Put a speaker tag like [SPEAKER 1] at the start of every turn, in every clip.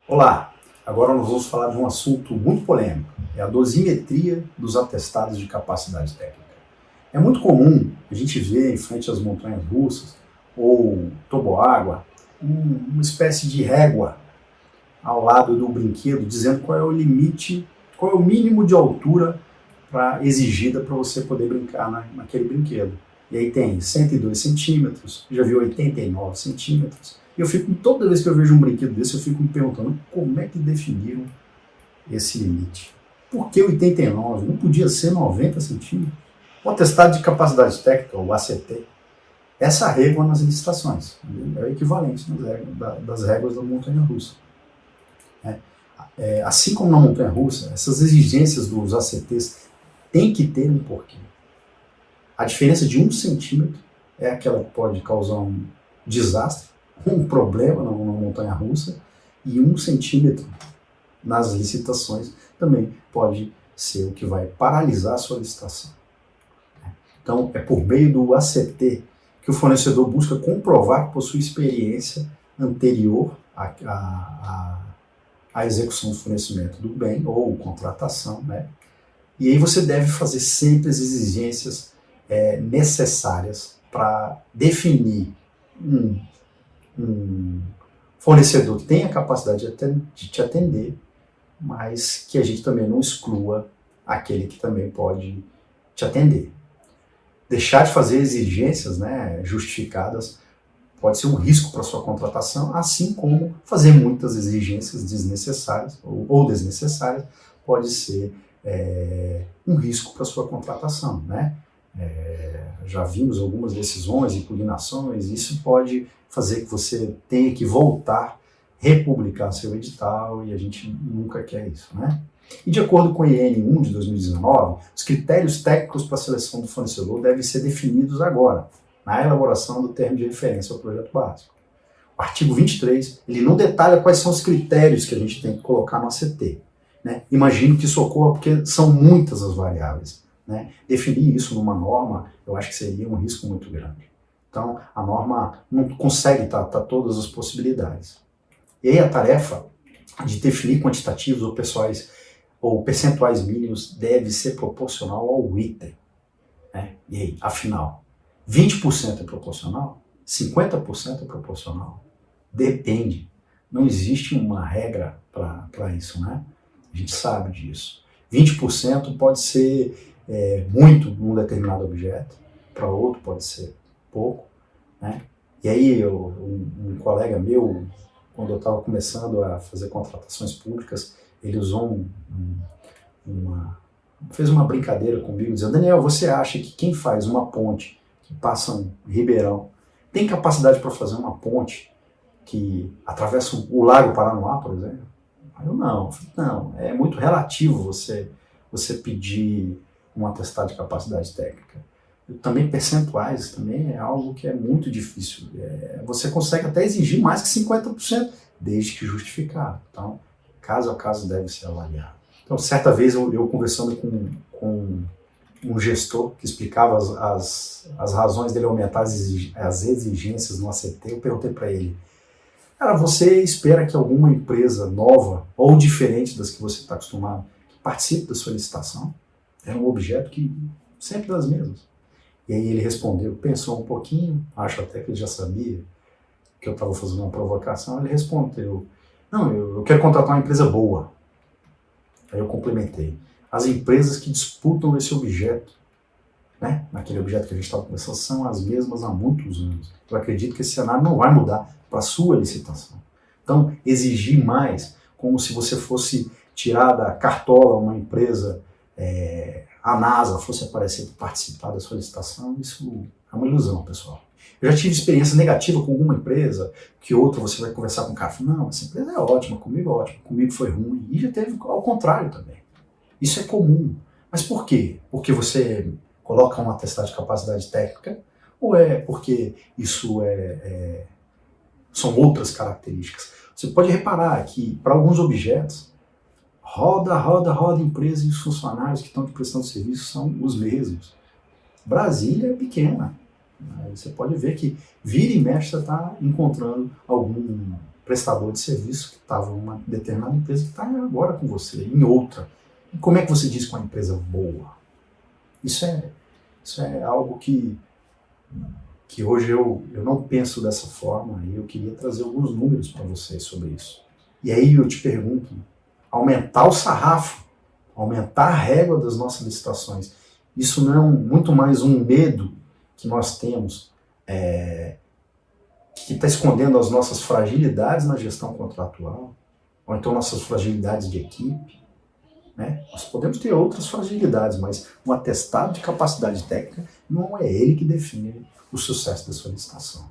[SPEAKER 1] Olá, agora nós vamos falar de um assunto muito polêmico, é a dosimetria dos atestados de capacidade técnica. É muito comum a gente ver em frente às montanhas russas ou toboágua uma espécie de régua ao lado do brinquedo dizendo qual é o limite, qual é o mínimo de altura exigida para você poder brincar naquele brinquedo. E aí tem 102 centímetros, já vi 89 centímetros. E eu fico, toda vez que eu vejo um brinquedo desse, eu fico me perguntando como é que definiram esse limite. Por que 89? Não podia ser 90 centímetros? O atestado de capacidade técnica, o ACT, essa régua nas licitações, é o equivalente das réguas da montanha-russa. Assim como na montanha-russa, essas exigências dos ACTs têm que ter um porquê. A diferença de 1 centímetro é aquela que pode causar um desastre, um problema na montanha-russa, e 1 centímetro nas licitações também pode ser o que vai paralisar a sua licitação. Então, é por meio do ACT que o fornecedor busca comprovar que possui experiência anterior à execução do fornecimento do bem ou contratação, né? E aí você deve fazer sempre as exigências necessárias para definir um fornecedor que tem a capacidade de te atender, mas que a gente também não exclua aquele que também pode te atender. Deixar de fazer exigências, né, justificadas pode ser um risco para a sua contratação, assim como fazer muitas exigências desnecessárias ou desnecessárias pode ser um risco para a sua contratação, né? Já vimos algumas decisões, impugnações, isso pode fazer que você tenha que voltar, republicar seu edital, e a gente nunca quer isso, né? E de acordo com o IN1 de 2019, os critérios técnicos para a seleção do fornecedor devem ser definidos agora, na elaboração do termo de referência ao projeto básico. O artigo 23, ele não detalha quais são os critérios que a gente tem que colocar no ACT, né? Imagino que isso ocorra porque são muitas as variáveis, né? Definir isso numa norma, eu acho que seria um risco muito grande. Então, a norma não consegue tratar todas as possibilidades. E aí a tarefa de definir quantitativos ou percentuais mínimos deve ser proporcional ao item, né? E aí, afinal, 20% é proporcional? 50% é proporcional? Depende. Não existe uma regra para isso, né? A gente sabe disso. 20% pode ser muito num determinado objeto, para outro pode ser pouco, né? E aí um colega meu, quando eu estava começando a fazer contratações públicas, ele usou fez uma brincadeira comigo, dizendo: Daniel, você acha que quem faz uma ponte que passa um ribeirão tem capacidade para fazer uma ponte que atravessa o Lago Paranoá, por exemplo? Aí eu não, é muito relativo você pedir um atestado de capacidade técnica. Também percentuais também é algo que é muito difícil. Você consegue até exigir mais que 50%, desde que justificado. Então, caso a caso deve ser avaliado. Então, certa vez eu conversando com um gestor que explicava as razões dele aumentar as exigências no ACT, eu perguntei para ele: cara, você espera que alguma empresa nova ou diferente das que você está acostumado participe da sua licitação? É um objeto que sempre das mesmas. E aí ele respondeu, pensou um pouquinho, acho até que ele já sabia que eu estava fazendo uma provocação, ele respondeu: não, eu quero contratar uma empresa boa. Aí eu complementei: as empresas que disputam esse objeto, né, naquele objeto que a gente estava conversando, são as mesmas há muitos anos. Eu acredito que esse cenário não vai mudar para a sua licitação. Então, exigir mais, como se você fosse tirar da cartola uma empresa, a NASA fosse aparecer para participar da sua licitação, isso é uma ilusão, pessoal. Eu já tive experiência negativa com alguma empresa, que outra você vai conversar com o cara, não, essa empresa é ótima, comigo foi ruim, e já teve ao contrário também. Isso é comum. Mas por quê? Porque você coloca um atestado de capacidade técnica, ou é porque isso são outras características? Você pode reparar que, para alguns objetos, Roda, roda, roda a empresa e os funcionários que estão de prestação de serviço são os mesmos. Brasília é pequena. Você pode ver que vira e mexe você está encontrando algum prestador de serviço que estava em uma determinada empresa que está agora com você, em outra. E como é que você diz que uma empresa boa? Isso é algo que hoje eu não penso dessa forma e eu queria trazer alguns números para vocês sobre isso. E aí eu te pergunto, aumentar o sarrafo, aumentar a régua das nossas licitações, isso não é muito mais um medo que nós temos, que está escondendo as nossas fragilidades na gestão contratual, ou então nossas fragilidades de equipe, né? Nós podemos ter outras fragilidades, mas um atestado de capacidade técnica não é ele que define o sucesso da sua licitação.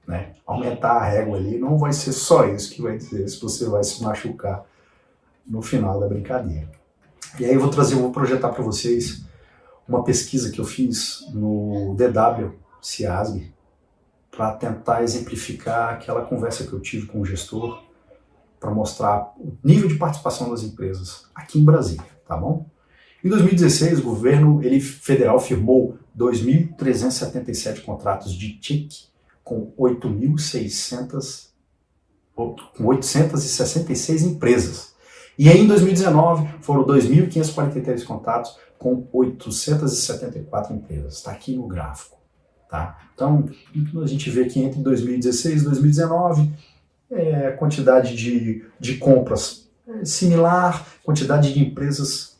[SPEAKER 1] Né? Aumentar a régua ali não vai ser só isso que vai dizer se você vai se machucar no final da brincadeira. E aí eu vou projetar para vocês uma pesquisa que eu fiz no DW CIASG para tentar exemplificar aquela conversa que eu tive com o gestor para mostrar o nível de participação das empresas aqui em Brasília, tá bom? Em 2016, o governo federal firmou 2.377 contratos de TIC com 866 empresas. E aí, em 2019, foram 2.543 contratos com 874 empresas. Está aqui no gráfico. Tá? Então, a gente vê que entre 2016 e 2019, a quantidade de compras similar, quantidade de empresas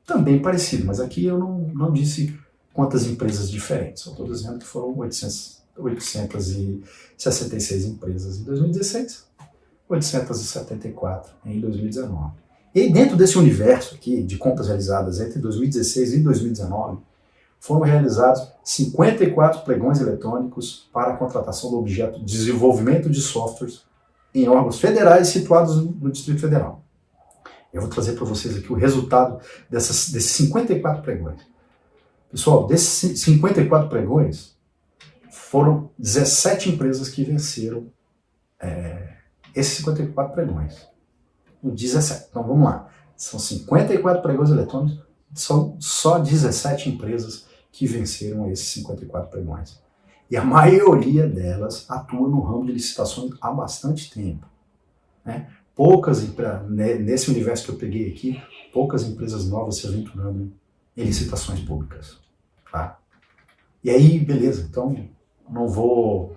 [SPEAKER 1] também parecida, mas aqui eu não disse quantas empresas diferentes, eu estou dizendo que foram 866 empresas em 2016, 874 em 2019. E dentro desse universo aqui de compras realizadas entre 2016 e 2019, foram realizados 54 pregões eletrônicos para a contratação do objeto de desenvolvimento de softwares em órgãos federais situados no Distrito Federal. Eu vou trazer para vocês aqui o resultado desses 54 pregões. Pessoal, desses 54 pregões, foram 17 empresas que venceram esses 54 pregões. 17. Então vamos lá. São 54 pregões eletrônicos, são só 17 empresas que venceram esses 54 pregões. E a maioria delas atua no ramo de licitações há bastante tempo. Né? Nesse universo que eu peguei aqui, poucas empresas novas se aventurando em licitações públicas. Tá? E aí, beleza, então não vou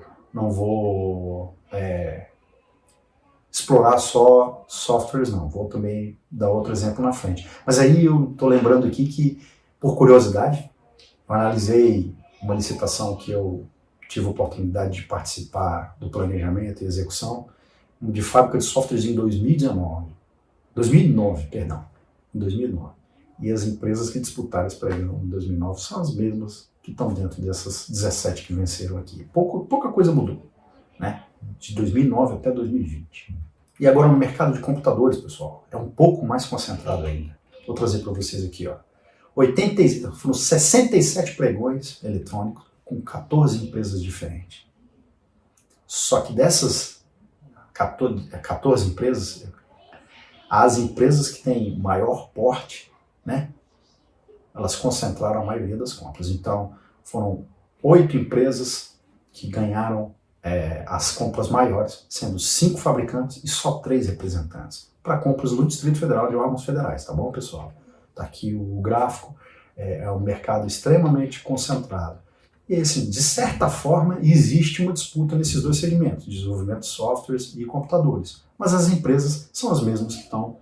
[SPEAKER 1] explorar só softwares, não. Vou também dar outro exemplo na frente. Mas aí eu estou lembrando aqui que, por curiosidade, eu analisei uma licitação que eu tive a oportunidade de participar do planejamento e execução de fábrica de softwares em 2009, em 2009. E as empresas que disputaram esse pregão em 2009 são as mesmas que estão dentro dessas 17 que venceram aqui. Pouca coisa mudou, né? De 2009 até 2020. E agora no mercado de computadores, pessoal, é um pouco mais concentrado ainda. Vou trazer para vocês aqui, ó. Foram 67 pregões eletrônicos com 14 empresas diferentes. Só que dessas 14 empresas, as empresas que têm maior porte, né, elas concentraram a maioria das compras. Então, foram 8 empresas que ganharam as compras maiores, sendo 5 fabricantes e só 3 representantes, para compras no Distrito Federal de órgãos federais, tá bom, pessoal? Está aqui o gráfico, é um mercado extremamente concentrado. E assim, de certa forma, existe uma disputa nesses dois segmentos, desenvolvimento de softwares e computadores. Mas as empresas são as mesmas que estão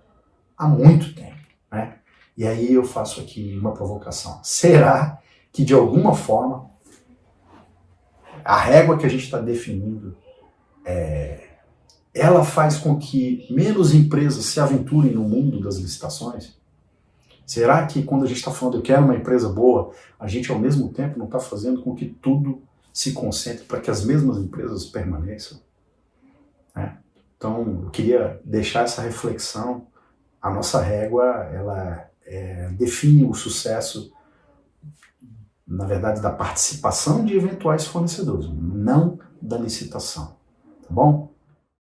[SPEAKER 1] há muito tempo. Né? E aí eu faço aqui uma provocação. Será que, de alguma forma, a régua que a gente está definindo, ela faz com que menos empresas se aventurem no mundo das licitações? Será que quando a gente está falando eu quero uma empresa boa, a gente ao mesmo tempo não está fazendo com que tudo se concentre para que as mesmas empresas permaneçam? Então eu queria deixar essa reflexão. A nossa régua, ela define o sucesso, na verdade, da participação de eventuais fornecedores, não da licitação. Tá bom?